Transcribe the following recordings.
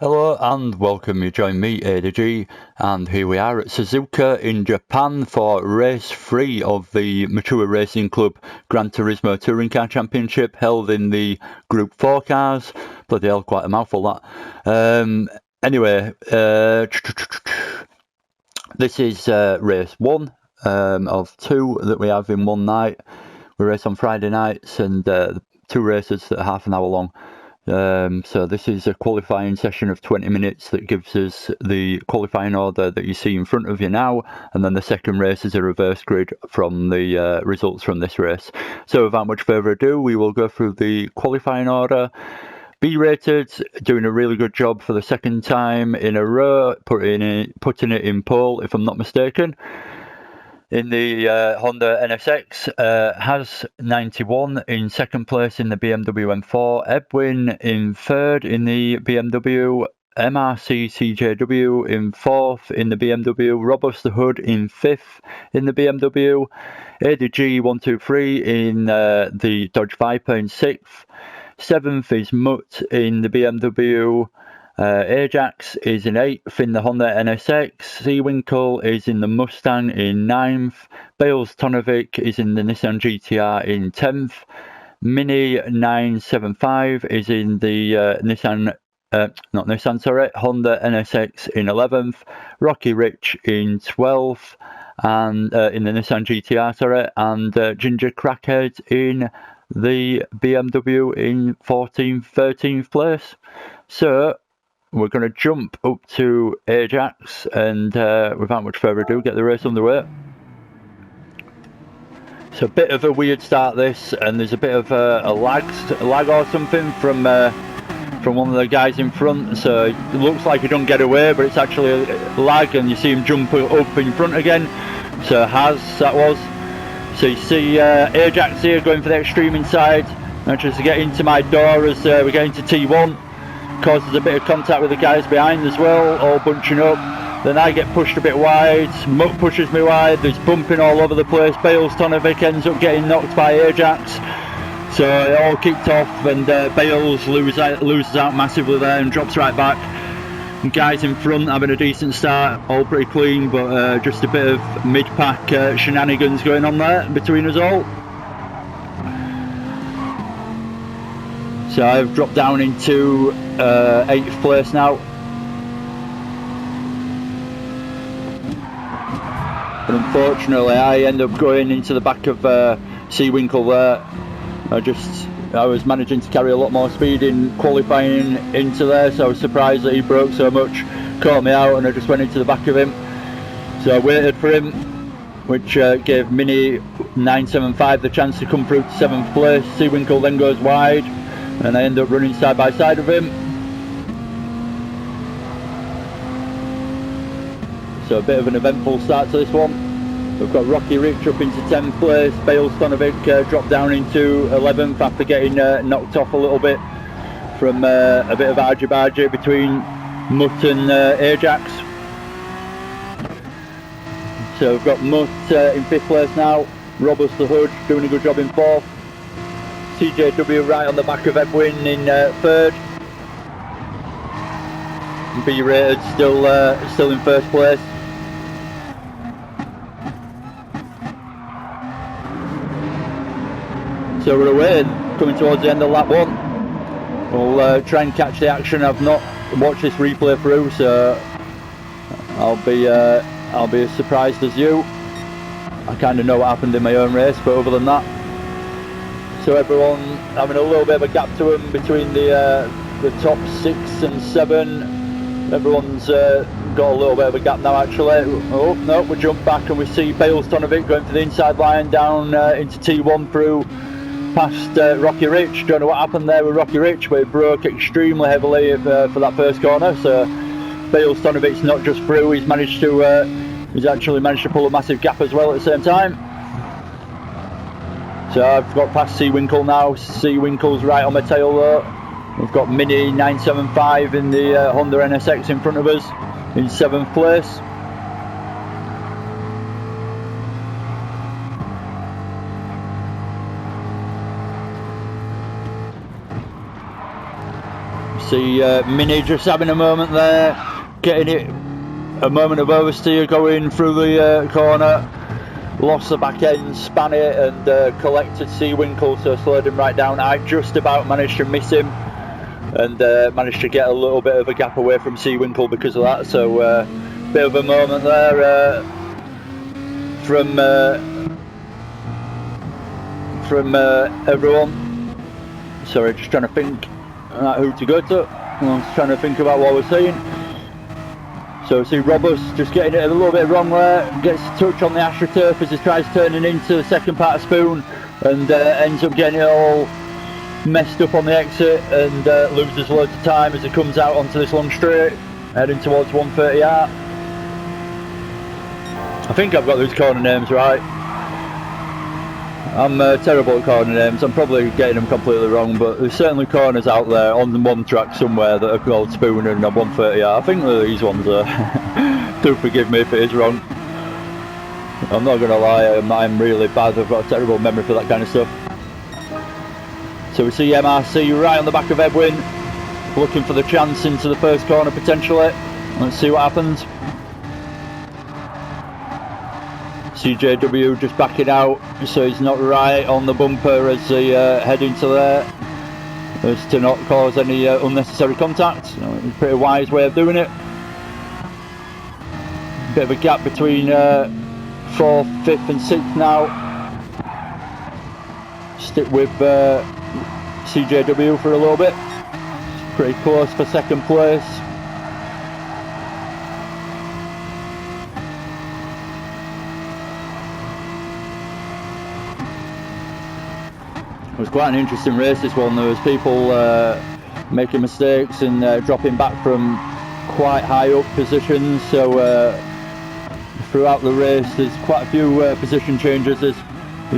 Hello and welcome. You join me, ADG, and here we are at Suzuka in Japan for race 3 of the Mature Racing Club Gran Turismo Touring Car Championship, held in the Group 4 cars. Bloody hell, quite a mouthful that. Anyway, this is race 1 of 2 that we have in one night. We race on Friday nights, and 2 races that are half an hour long. So this is a qualifying session of 20 minutes that gives us the qualifying order that you see in front of you now, and then the second race is a reverse grid from the results from this race. So without much further ado, we will go through the qualifying order. B rated, doing a really good job for the second time in a row, putting it in pole if I'm not mistaken. In the Honda NSX, has 91 in second place in the BMW M4, Edwin in third in the BMW, MRC CJW in fourth in the BMW, Robust the Hood in fifth in the BMW, ADG 123 in the Dodge Viper in sixth, seventh is Mutt in the BMW, Ajax is in 8th in the Honda NSX, Seawinkle is in the Mustang in 9th, Bales Tonovic is in the Nissan GTR in 10th, Mini 975 is in the Honda NSX in 11th, Rocky Rich in 12th, and in the Nissan GTR, and Ginger Crackhead in the BMW in 14th, 13th place. So we're going to jump up to Ajax and without much further ado get the race underway. It's a bit of a weird start this, and there's a bit of a lag or something from one of the guys in front, so it looks like he don't get away, but it's actually a lag, and you see him jump up in front again. So that was. So you see Ajax here going for the extreme inside, and just to get into my door as we get into T1. Causes a bit of contact with the guys behind as well, all bunching up. Then I get pushed a bit wide, Mutt pushes me wide, there's bumping all over the place. Bales Tonovic ends up getting knocked by Ajax. So it all kicked off, and Bales loses out massively there and drops right back. And guys in front having a decent start, all pretty clean, but just a bit of mid-pack shenanigans going on there between us all. So I've dropped down into 8th place now. But unfortunately I end up going into the back of Seawinkle there. I was managing to carry a lot more speed in qualifying into there, so I was surprised that he broke so much, caught me out, and I just went into the back of him. So I waited for him, which gave Mini 975 the chance to come through to 7th place. Seawinkle then goes wide, and I end up running side by side with him. So a bit of an eventful start to this one. We've got Rocky Rich up into 10th place, Bales Tonovic dropped down into 11th after getting knocked off a little bit from a bit of argy-bargy between Mutt and Ajax. So we've got Mutt in 5th place now, Robust the Hood doing a good job in 4th, CJW right on the back of Edwin in 3rd. B rated still in 1st place. So we're away, coming towards the end of lap 1. We'll try and catch the action. I've not watched this replay through, so I'll be as surprised as you. I kind of know what happened in my own race, but other than that. So everyone having a little bit of a gap to them between the top 6 and 7. Everyone's got a little bit of a gap now actually. Oh no, we jump back and we see Bales Tonovic going for the inside line down into T1 through past Rocky Rich. Don't know what happened there with Rocky Rich, but it broke extremely heavily for that first corner. So Bales Tonovic's not just through, he's actually managed to pull a massive gap as well at the same time. So I've got past Seawinkle now. Seawinkle's right on my tail though. We've got Mini 975 in the Honda NSX in front of us in 7th place. See Mini just having a moment there, getting it, a moment of oversteer going through the corner, lost the back end, span it and collected Seawinkle, so slowed him right down. I just about managed to miss him and managed to get a little bit of a gap away from Seawinkle because of that, so bit of a moment there from everyone. Sorry, just trying to think who to go to. I was trying to think about what we're saying. So see Robust just getting it a little bit wrong there, gets a touch on the AstroTurf as he tries turning into the second part of Spoon and ends up getting it all messed up on the exit and loses loads of time as he comes out onto this long straight heading towards 130R. I think I've got those corner names right. I'm terrible at corner names, I'm probably getting them completely wrong, but there's certainly corners out there on the one track somewhere that are called Spoon and 130R. I think these ones are. Do forgive me if it is wrong. I'm not going to lie, I'm really bad, I've got a terrible memory for that kind of stuff. So we see MRC right on the back of Edwin, looking for the chance into the first corner potentially. Let's see what happens. CJW just backing out, so he's not right on the bumper as they head into there, as to not cause any unnecessary contact. It's a pretty wise way of doing it. Bit of a gap between 4th, 5th and 6th now. Stick with CJW for a little bit. It's pretty close for second place. It was quite an interesting race, this one. There was people making mistakes and dropping back from quite high up positions, so throughout the race there's quite a few position changes, there's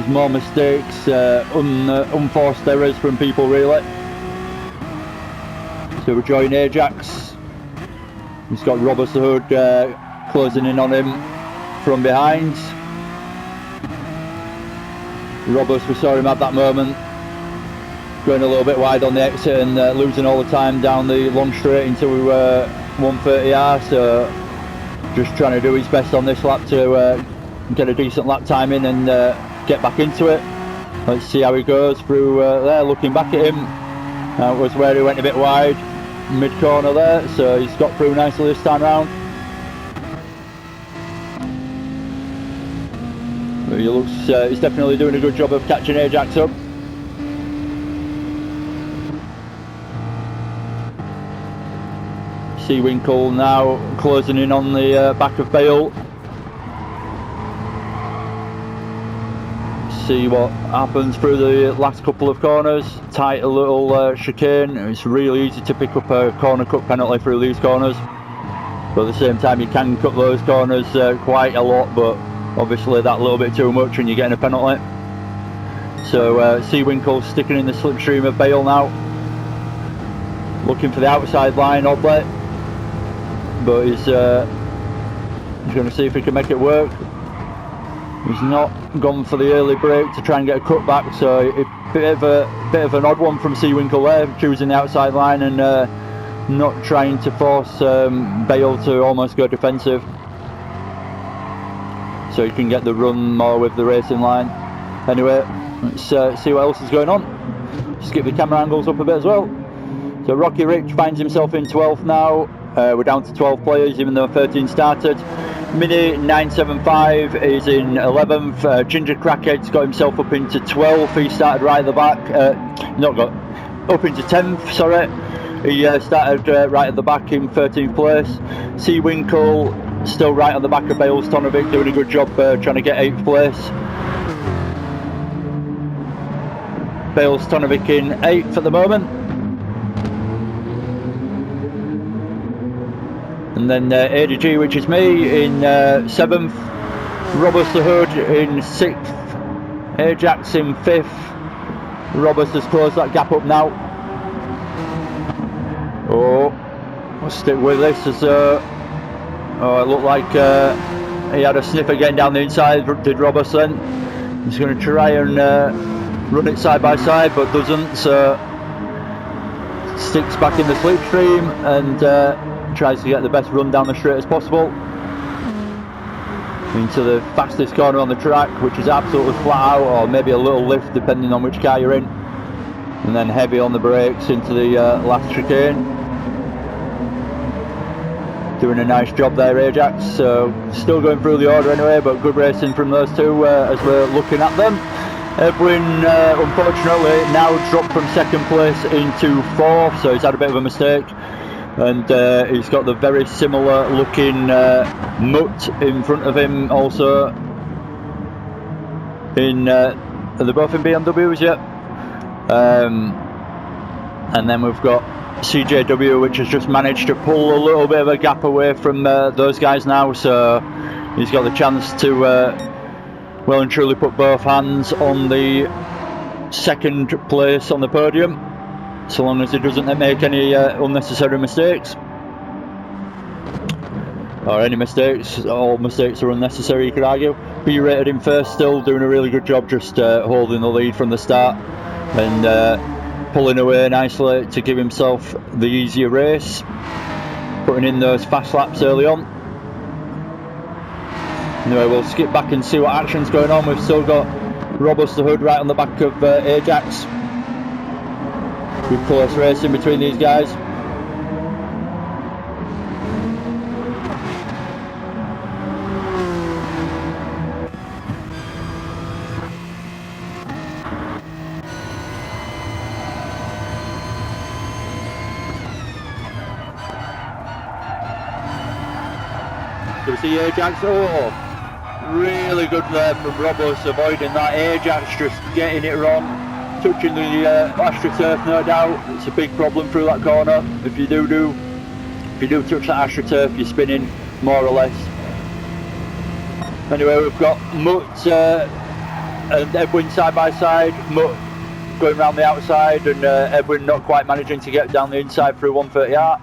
more mistakes, unforced errors from people really. So we're joining Ajax, he's got Robert the Hood closing in on him from behind. Roberts, we saw him at that moment, going a little bit wide on the exit and losing all the time down the long straight into 130R, so just trying to do his best on this lap to get a decent lap time in and get back into it. Let's see how he goes through there. Looking back at him, was where he went a bit wide, mid corner there, so he's got through nicely this time round. He looks, he's definitely doing a good job of catching Ajax up. Seawinkle now closing in on the back of Bale. See what happens through the last couple of corners. Tight a little chicane. It's really easy to pick up a corner cut penalty through these corners, but at the same time you can cut those corners quite a lot, but obviously that little bit too much and you're getting a penalty. So Seawinkle sticking in the slipstream of Bale now, looking for the outside line oddly, but he's going to see if he can make it work. He's not gone for the early break to try and get a cut back, so a bit of an odd one from Seawinkle there, choosing the outside line and not trying to force Bale to almost go defensive, so he can get the run more with the racing line. Anyway, let's see what else is going on. Skip the camera angles up a bit as well. So Rocky Rich finds himself in 12th now. We're down to 12 players even though 13 started. Mini 975 is in 11th. Ginger Crackhead's got himself up into 12th. He started right at the back. Up into 10th, sorry. He started right at the back in 13th place. Seawinkle still right on the back of Bales Tonovic, doing a good job trying to get 8th place. Bales Tonovic in 8th at the moment. And then ADG, which is me, in 7th. Roberts the Hood in 6th. Ajax in 5th. Roberts has closed that gap up now. Oh, we'll stick with this as it looked like he had a sniff again down the inside, did Robertson. He's going to try and run it side by side, but doesn't, so sticks back in the slipstream and tries to get the best run down the straight as possible into the fastest corner on the track, which is absolutely flat out, or maybe a little lift depending on which car you're in, and then heavy on the brakes into the last chicane. Doing a nice job there, Ajax. So still going through the order anyway, but good racing from those two as we're looking at them. Edwin unfortunately now dropped from second place into fourth, so he's had a bit of a mistake, and he's got the very similar looking Mutt in front of him also. Are they both in BMWs yet? And then we've got CJW, which has just managed to pull a little bit of a gap away from those guys now, so he's got the chance to well and truly put both hands on the second place on the podium, so long as he doesn't make any unnecessary mistakes, or any mistakes. All mistakes are unnecessary, you could argue. B rated him first, still doing a really good job, just holding the lead from the start and pulling away nicely to give himself the easier race, putting in those fast laps early on. Anyway, we'll skip back and see what action's going on. We've still got Robust the Hood right on the back of Ajax. Good close racing between these guys. Do we see Ajax? Oh! Really good there from Robos, avoiding that. Ajax just getting it wrong, touching the AstroTurf, no doubt. It's a big problem through that corner. If you do touch that AstroTurf, you're spinning more or less. Anyway, we've got Mutt and Edwin side by side. Mutt going around the outside, and Edwin not quite managing to get down the inside through 130R.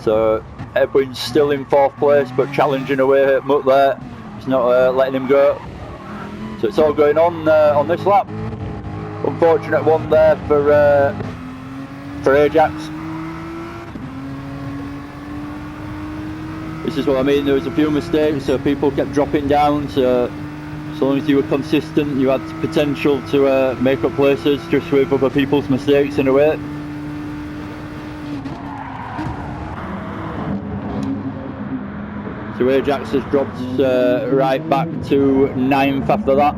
So Edwin's still in fourth place, but challenging away at Mutt there. He's not letting him go. So it's all going on this lap. Unfortunate one there for Ajax. This is what I mean, there was a few mistakes, so people kept dropping down, so as long as you were consistent, you had potential to make up places just with other people's mistakes in a way. So Ajax has dropped right back to 9th after that.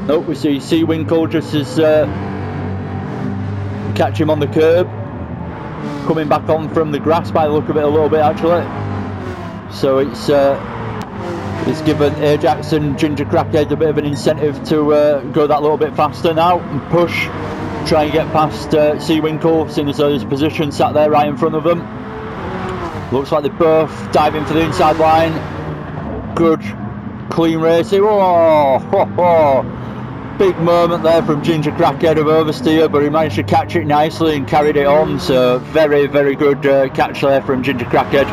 Oh, we see Seawinkle just as catch him on the curb, coming back on from the grass by the look of it a little bit actually. So it's given Ajax and Ginger Crackhead a bit of an incentive to go that little bit faster now and push. Try and get past Seawinkle, seeing as though his position sat there right in front of them. Looks like they're both diving for the inside line. Good, clean racing. Oh, big moment there from Ginger Crackhead of oversteer, but he managed to catch it nicely and carried it on. So very, very good catch there from Ginger Crackhead,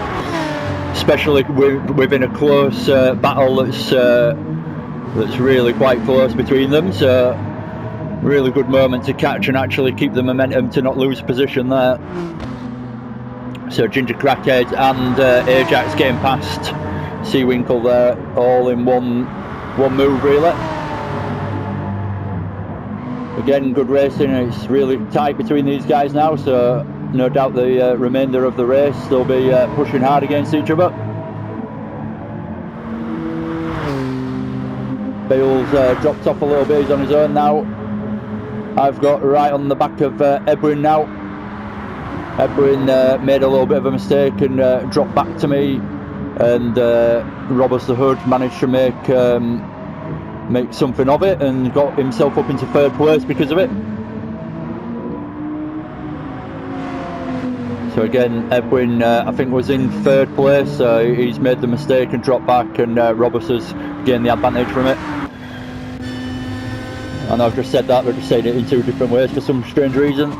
especially within a close battle that's really quite close between them. So really good moment to catch and actually keep the momentum to not lose position there. So Ginger Crackhead and Ajax getting past Seawinkle there, all in one move really. Again, good racing. It's really tight between these guys now, so no doubt the remainder of the race they'll be pushing hard against each other. Bale's dropped off a little bit, he's on his own now. I've got right on the back of Edwin now. Edwin made a little bit of a mistake and dropped back to me, and Robert the Hood managed to make something of it and got himself up into third place because of it. So again, Edwin I think was in third place, so he's made the mistake and dropped back, and Robert has gained the advantage from it. And I've just said that, but just saying it in two different ways for some strange reason.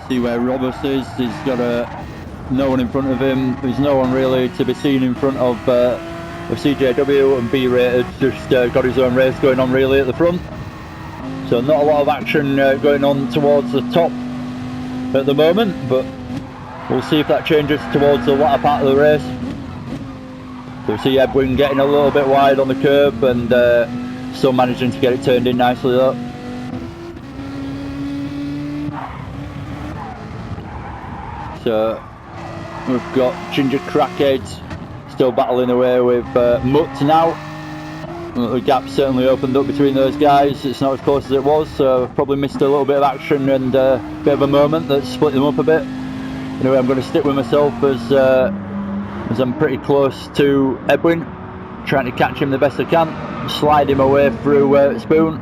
See where Robust is. He's got no one in front of him. There's no one really to be seen in front of CJW, and B-Rated just got his own race going on really at the front. So not a lot of action going on towards the top at the moment, but we'll see if that changes towards the latter part of the race. So we see Edwin getting a little bit wide on the curb and still managing to get it turned in nicely though. So we've got Ginger Crackhead still battling away with Mutt now. The gap certainly opened up between those guys. It's not as close as it was, so probably missed a little bit of action and a bit of a moment that split them up a bit. Anyway, I'm going to stick with myself as I'm pretty close to Edwin, trying to catch him the best I can, slide him away through Spoon.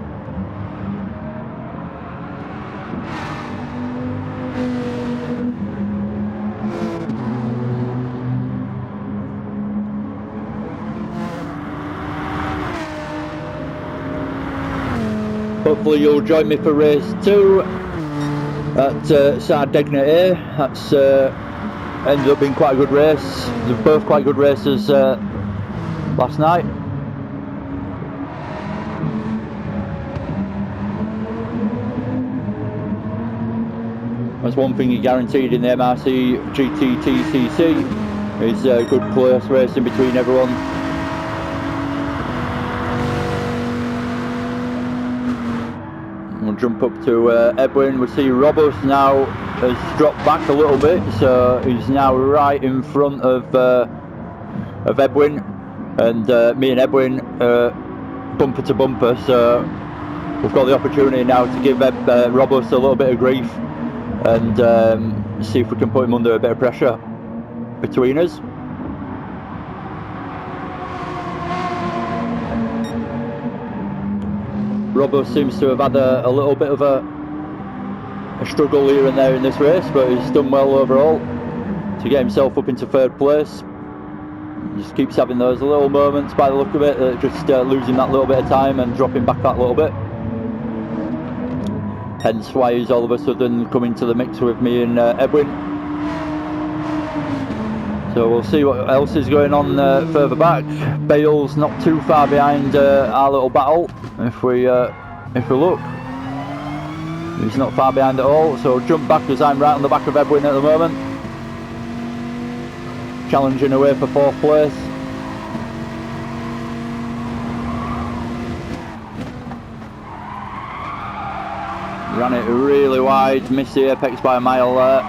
Hopefully you'll join me for race 2 at Sardegna A. That's ended up being quite a good race. They're both quite good races last night. That's one thing you're guaranteed in the MRC GTTCC is good close racing between everyone. We'll jump up to Edwin. We see Robust now has dropped back a little bit, so he's now right in front of Edwin, and me and Edwin bumper to bumper, so we've got the opportunity now to give Robust a little bit of grief and see if we can put him under a bit of pressure between us. Robbo seems to have had a little bit of a struggle here and there in this race, but he's done well overall to get himself up into 3rd place. He just keeps having those little moments by the look of it, just losing that little bit of time and dropping back that little bit. Hence why he's all of a sudden come into the mix with me and Edwin. So we'll see what else is going on further back. Bale's not too far behind our little battle. If we look, he's not far behind at all. So jump back as I'm right on the back of Edwin at the moment, challenging away for 4th place. Ran it really wide, missed the apex by a mile there,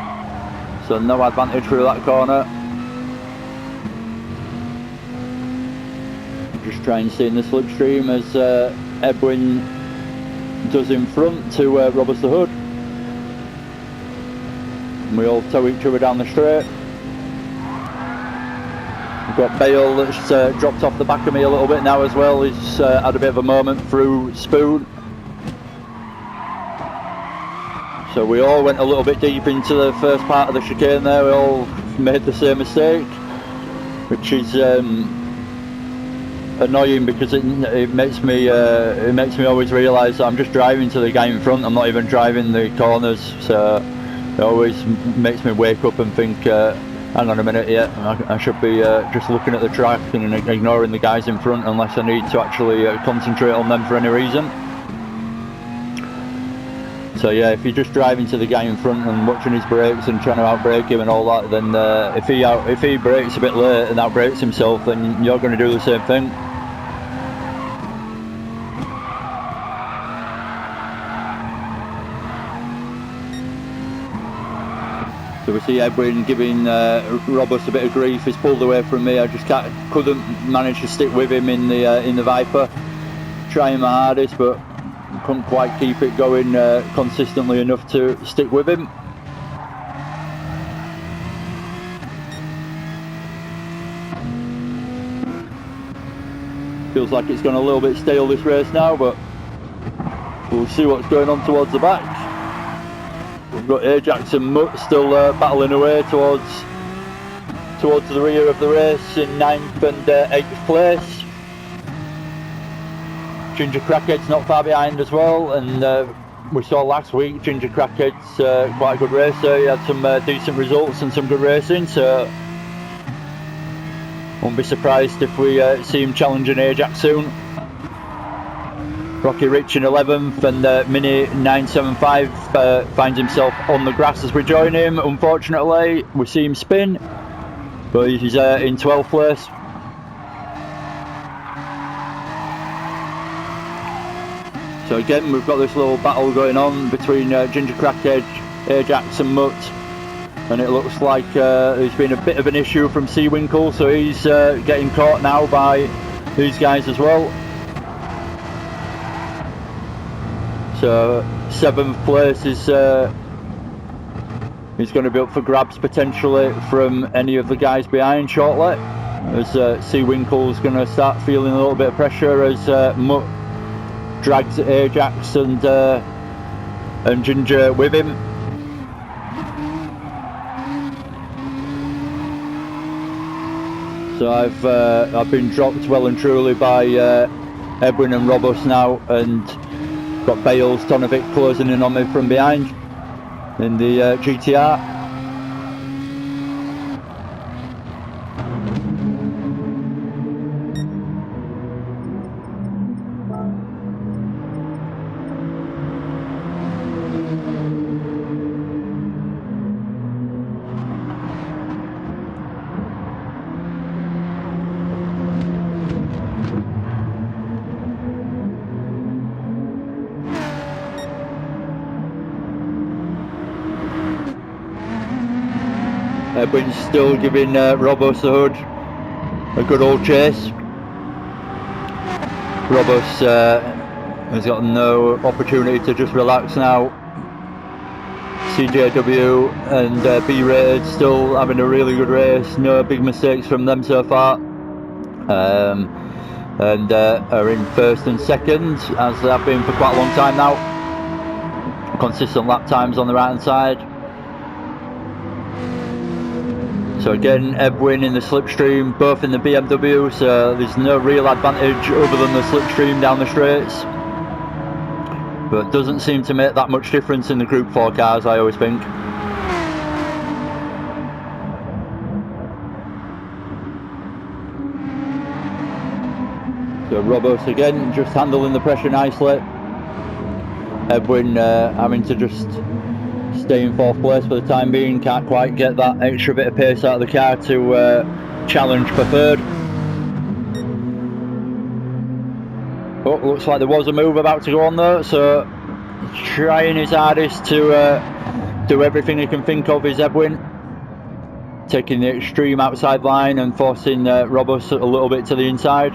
so no advantage through that corner. Just try and stay in the slipstream as Edwin does in front to Robert the Hood. And we all tow each other down the straight. We've got Bale that's dropped off the back of me a little bit now as well. He's had a bit of a moment through Spoon. So we all went a little bit deep into the first part of the chicane there. We all made the same mistake, which is annoying because it makes me always realise that I'm just driving to the guy in front. I'm not even driving the corners, so it always makes me wake up and think, hang on a minute, I should be just looking at the track and ignoring the guys in front unless I need to actually concentrate on them for any reason. So yeah, if you're just driving to the guy in front and watching his brakes and trying to outbrake him and all that, then if he brakes a bit late and outbrakes himself, then you're going to do the same thing. So we see Edwin giving Robust a bit of grief. He's pulled away from me. I just couldn't manage to stick with him in the Viper. Trying my hardest, but couldn't quite keep it going consistently enough to stick with him. Feels like it's gone a little bit stale this race now, but we'll see what's going on towards the back. We've got Ajax and Mutt still battling away towards the rear of the race in 9th and 8th place. Ginger Crackhead's not far behind as well, and we saw last week, Ginger Crackhead's quite a good racer. He had some decent results and some good racing, so won't be surprised if we see him challenging Ajax soon. Rocky Rich in 11th, and Mini 975 finds himself on the grass as we join him. Unfortunately, we see him spin, but he's in 12th place. So again, we've got this little battle going on between Ginger Crackhead, Ajax and Mutt, and it looks like there's been a bit of an issue from Seawinkle, so he's getting caught now by these guys as well. So 7th place is going to be up for grabs potentially from any of the guys behind shortly, as Seawinkle's going to start feeling a little bit of pressure as Mutt drags Ajax and Ginger with him. So I've been dropped well and truly by Edwin and Robus now, and got Bales, Tonovic closing in on me from behind in the GTR. Edwin's still giving Robus the hood a good old chase. Robus has got no opportunity to just relax now. CJW and B-Rated still having a really good race, no big mistakes from them so far, and are in 1st and 2nd, as they have been for quite a long time now. Consistent lap times on the right hand side. So again, Edwin in the slipstream, both in the BMW, so there's no real advantage other than the slipstream down the straights. But doesn't seem to make that much difference in the Group 4 cars, I always think. So Robos again, just handling the pressure nicely. Edwin having to just stay in 4th place for the time being, can't quite get that extra bit of pace out of the car to challenge for 3rd. Oh, looks like there was a move about to go on though, so trying his hardest to do everything he can think of is Edwin. Taking the extreme outside line and forcing Robus a little bit to the inside.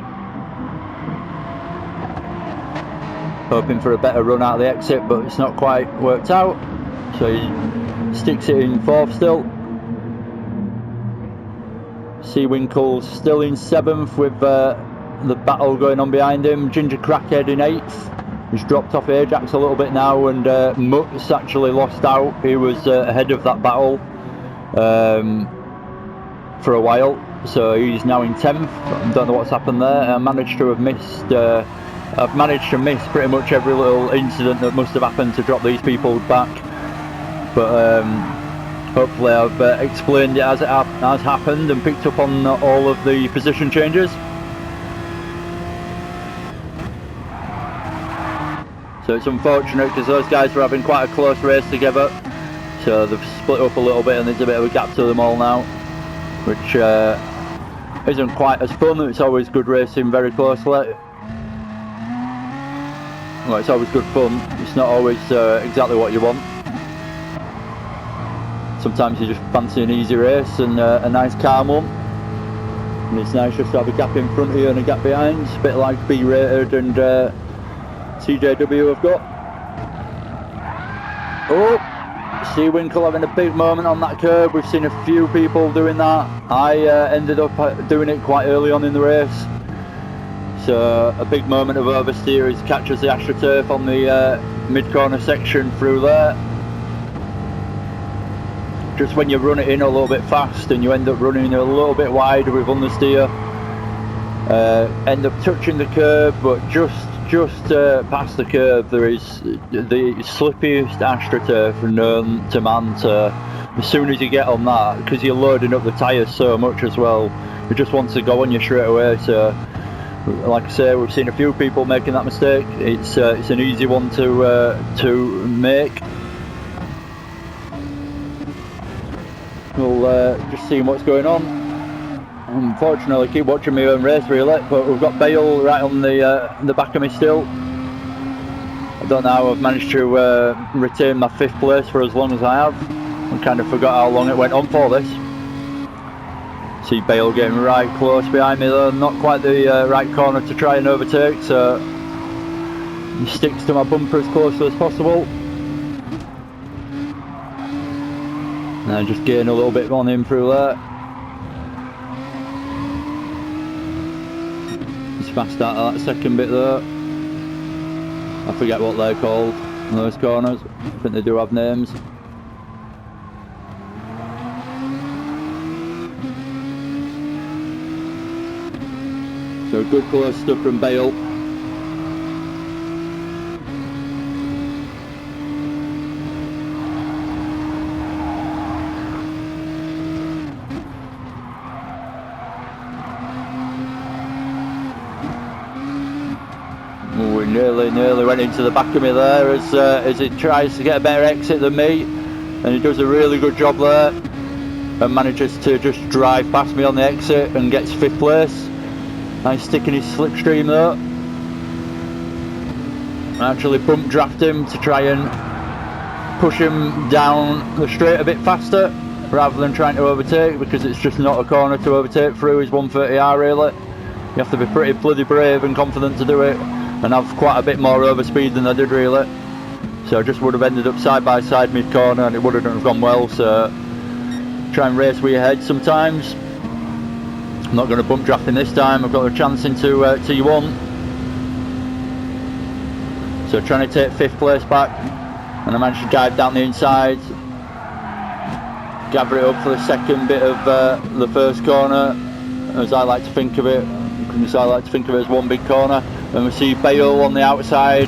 Hoping for a better run out of the exit, but it's not quite worked out. So he sticks it in 4th still. Seawinkle's still in 7th with the battle going on behind him. Ginger Crackhead in 8th. He's dropped off Ajax a little bit now, and Mutt's actually lost out. He was ahead of that battle for a while, so he's now in 10th. I don't know what's happened there. I've managed to miss pretty much every little incident that must have happened to drop these people back. But hopefully I've explained it as it has happened and picked up on all of the position changes. So it's unfortunate because those guys were having quite a close race together, so they've split up a little bit and there's a bit of a gap to them all now, which isn't quite as fun. It's always good racing very closely. Well, it's always good fun, it's not always exactly what you want. Sometimes you just fancy an easy race and a nice calm one, and it's nice just to have a gap in front of you and a gap behind, a bit like B-Rated and CJW have got. Oh, Seawinkle having a big moment on that curve. We've seen a few people doing that. I ended up doing it quite early on in the race. So a big moment of oversteer. He catches the AstroTurf on the mid-corner section through there. Just when you run it in a little bit fast and you end up running a little bit wide with understeer, end up touching the curb, but just past the curb there is the slippiest AstroTurf known to man. So as soon as you get on that, because you're loading up the tyres so much as well, it just wants to go on you straight away. So like I say, we've seen a few people making that mistake. It's an easy one to make. We'll just see what's going on. Unfortunately, keep watching my own race really, but we've got Bale right on the back of me still. I don't know how I've managed to retain my 5th place for as long as I have. I kind of forgot how long it went on for this. See Bale getting right close behind me though, not quite the right corner to try and overtake, so he sticks to my bumper as closely as possible. And I just gain a little bit on him through there. He's fast out of that second bit though. I forget what they're called, those corners. I think they do have names. So good close stuff from Bale. We nearly went into the back of me there as he tries to get a better exit than me, and he does a really good job there and manages to just drive past me on the exit and gets 5th place. Nice stick in his slipstream though. I actually bump draft him to try and push him down the straight a bit faster rather than trying to overtake, because it's just not a corner to overtake through his 130R really. You have to be pretty bloody brave and confident to do it, and have quite a bit more overspeed than I did really. So I just would have ended up side by side mid corner and it wouldn't have gone well. So try and race with your head sometimes. I'm not going to bump draft him this time. I've got a chance into T1. So trying to take 5th place back, and I managed to dive down the inside, gather it up for the second bit of the first corner, as I like to think of it. Because I like to think of it as one big corner. And we see Bale on the outside.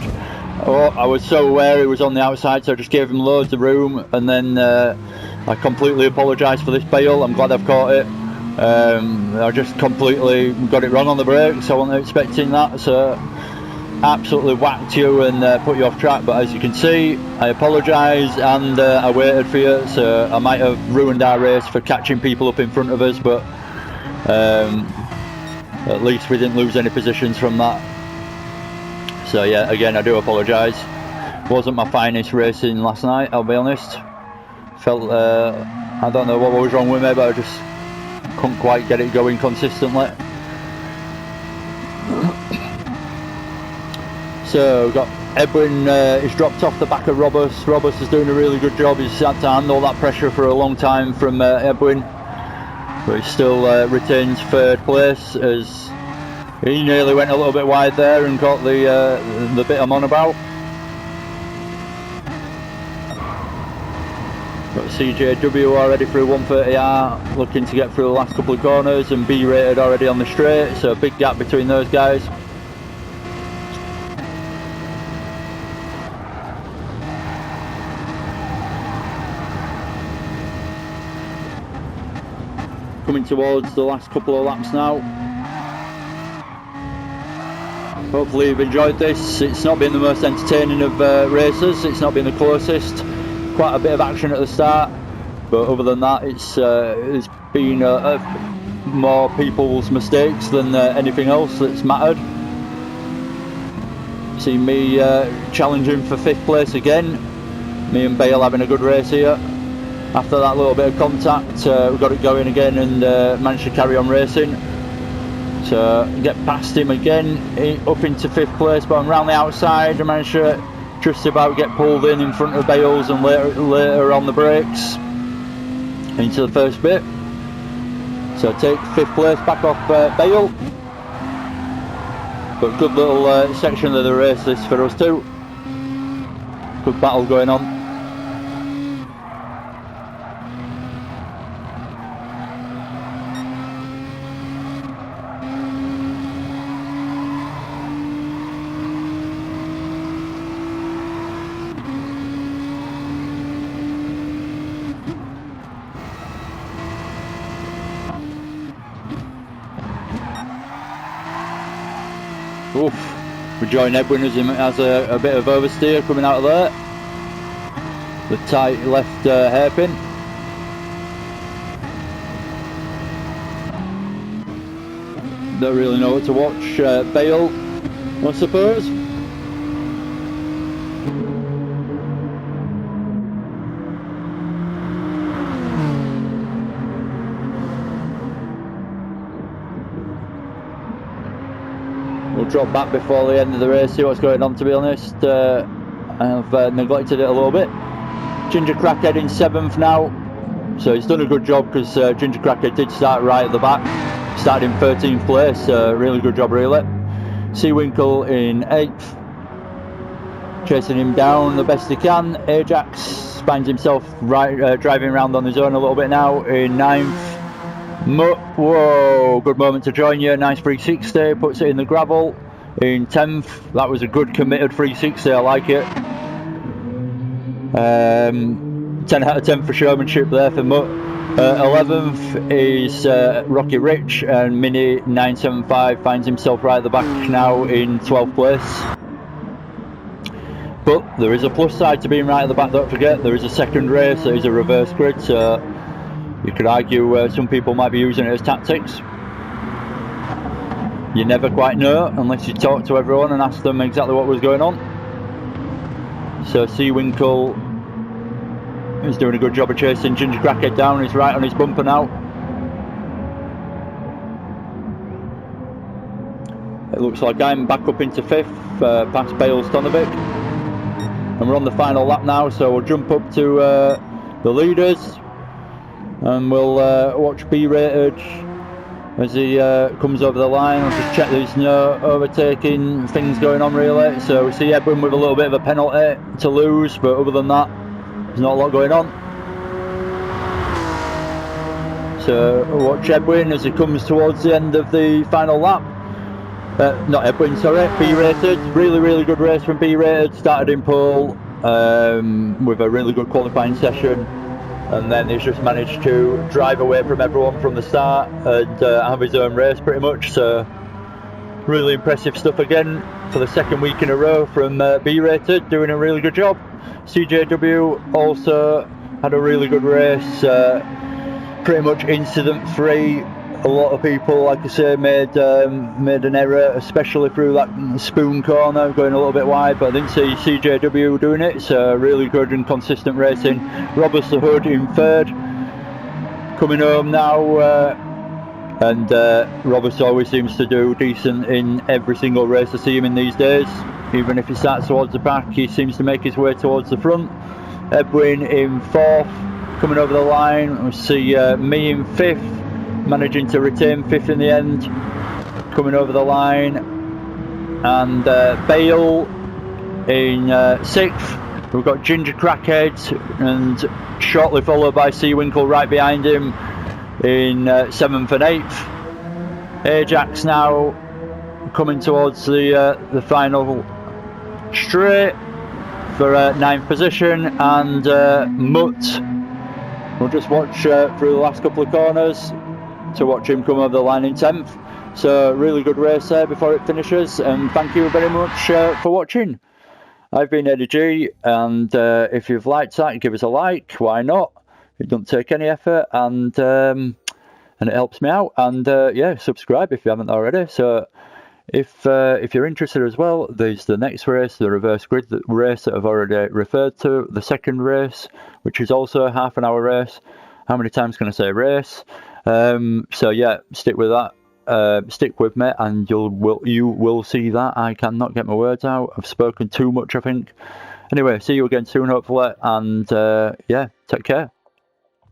Oh, I was so aware he was on the outside, so I just gave him loads of room, and then I completely apologise for this Bale. I'm glad I've caught it. I just completely got it wrong on the brakes. I wasn't expecting that, so absolutely whacked you and put you off track. But as you can see, I apologise and I waited for you, so I might have ruined our race for catching people up in front of us, but at least we didn't lose any positions from that. So yeah, again, I do apologise. Wasn't my finest racing last night, I'll be honest. Felt I don't know what was wrong with me, but I just couldn't quite get it going consistently. So we've got Edwin is dropped off the back of Robus. Robus is doing a really good job. He's had to handle that pressure for a long time from Edwin, but he still retains 3rd place, as he nearly went a little bit wide there and caught the bit I'm on about. Got CJW already through 130R, looking to get through the last couple of corners, and B rated already on the straight, so a big gap between those guys. Coming towards the last couple of laps now. Hopefully you've enjoyed this. It's not been the most entertaining of races, it's not been the closest. Quite a bit of action at the start, but other than that, it's been more people's mistakes than anything else that's mattered. See me challenging for 5th place again. Me and Bale having a good race here. After that little bit of contact, we got it going again and managed to carry on racing. So get past him again, up into 5th place, but I'm round the outside. I managed to just about get pulled in front of Bales, and later on the brakes into the first bit. So take 5th place back off Bale. But good little section of the race this for us too. Good battle going on. Oof. We join Edwin as he has a bit of oversteer coming out of there. The tight left hairpin. Don't really know what to watch. Bale, I suppose. We'll drop back before the end of the race, see what's going on, to be honest. I've neglected it a little bit. Ginger Crackhead in 7th now. So he's done a good job, because Ginger Crackhead did start right at the back. Started in 13th place, really good job really. Seawinkle in 8th. Chasing him down the best he can. Ajax finds himself driving around on his own a little bit now in 9th. Whoa, good moment to join you. Nice 360, puts it in the gravel in 10th. That was a good committed 360, I like it. 10 out of 10 for showmanship there for Mutt. 11th is Rocky Rich, and Mini 975 finds himself right at the back now in 12th place. But there is a plus side to being right at the back, don't forget. There is a second race, there is a reverse grid, so you could argue some people might be using it as tactics. You never quite know unless you talk to everyone and ask them exactly what was going on. So Seawinkle is doing a good job of chasing Ginger Crackhead down. He's right on his bumper now. It looks like I'm back up into 5th, past Bale Stonovic. And we're on the final lap now, so we'll jump up to the leaders. And we'll watch B-rated as he comes over the line. I'll just check there's no overtaking things going on really. So we see Edwin with a little bit of a penalty to lose, but other than that, there's not a lot going on. So we'll watch Edwin as he comes towards the end of the final lap. Not Edwin, sorry, B-rated. Really good race from B-rated. Started in pole with a really good qualifying session. And then he's just managed to drive away from everyone from the start and have his own race pretty much. So really impressive stuff again for the second week in a row from B-rated, doing a really good job. CJW also had a really good race, pretty much incident free. A lot of people, like I say, made an error, especially through that spoon corner, going a little bit wide, but I didn't see CJW doing it, so really good and consistent racing. Robert the Hood in 3rd, coming home now, and Robert always seems to do decent in every single race I see him in these days. Even if he starts towards the back, he seems to make his way towards the front. Edwin in 4th, coming over the line. We see me in 5th. Managing to retain 5th in the end, coming over the line, and Bale in 6th. We've got Ginger Crackhead, and shortly followed by Seawinkle right behind him in 7th and 8th. Ajax now coming towards the final straight for 9th position, and Mutt. We'll just watch through the last couple of corners to watch him come over the line in 10th. So really good race there before it finishes, and thank you very much for watching. I've been Eddie G, and if you've liked that, give us a like. Why not? It doesn't take any effort, and it helps me out. And yeah, subscribe if you haven't already. So if you're interested as well, there's the next race, the reverse grid race that I've already referred to, the second race, which is also a half-an-hour race. How many times can I say race? So yeah, stick with that. Stick with me, and you will see that. I cannot get my words out. I've spoken too much, I think. Anyway, see you again soon, hopefully, and yeah, take care.